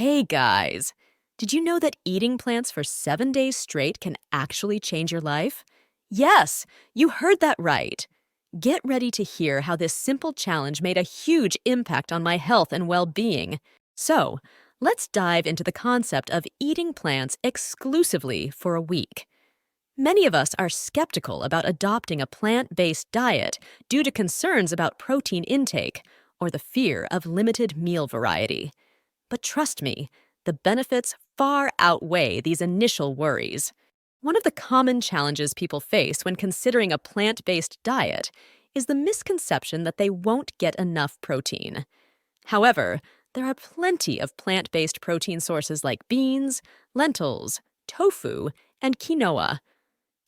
Hey guys! Did you know that eating plants for 7 days straight can actually change your life? Yes, you heard that right. Get ready to hear how this simple challenge made a huge impact on my health and well being. So, let's dive into the concept of eating plants exclusively for a week. Many of us are skeptical about adopting a plant based diet due to concerns about protein intake or the fear of limited meal variety. But trust me, the benefits far outweigh these initial worries. One of the common challenges people face when considering a plant based diet is the misconception that they won't get enough protein. However, there are plenty of plant based protein sources like beans, lentils, tofu, and quinoa.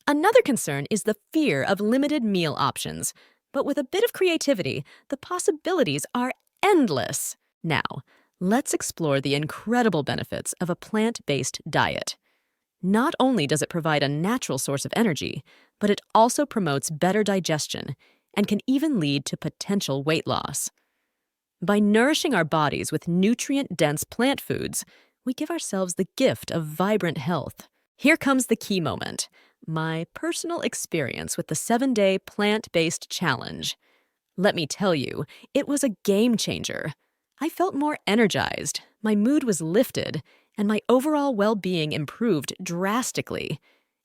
Another concern is the fear of limited meal options, but with a bit of creativity, the possibilities are endless. Now, let's explore the incredible benefits of a plant-based diet. Not only does it provide a natural source of energy, but it also promotes better digestion and can even lead to potential weight loss. By nourishing our bodies with nutrient-dense plant foods, we give ourselves the gift of vibrant health. Here comes the key moment, my personal experience with the 7-day plant-based challenge. Let me tell you, it was a game changer. I felt more energized, my mood was lifted, and my overall well-being improved drastically.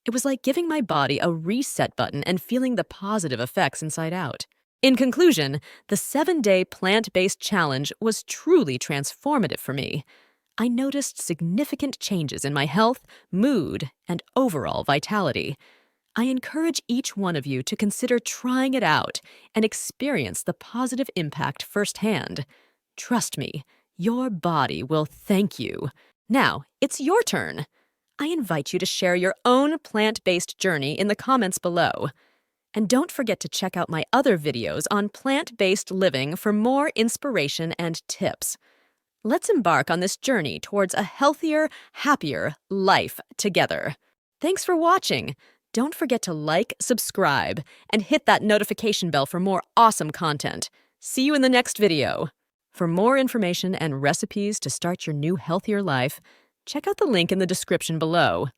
It was like giving my body a reset button and feeling the positive effects inside out. In conclusion, the 7-day plant-based challenge was truly transformative for me. I noticed significant changes in my health, mood, and overall vitality. I encourage each one of you to consider trying it out and experience the positive impact firsthand. Trust me, your body will thank you. Now, it's your turn. I invite you to share your own plant-based journey in the comments below. And don't forget to check out my other videos on plant-based living for more inspiration and tips. Let's embark on this journey towards a healthier, happier life together. Thanks for watching. Don't forget to like, subscribe, and hit that notification bell for more awesome content. See you in the next video. For more information and recipes to start your new healthier life, check out the link in the description below.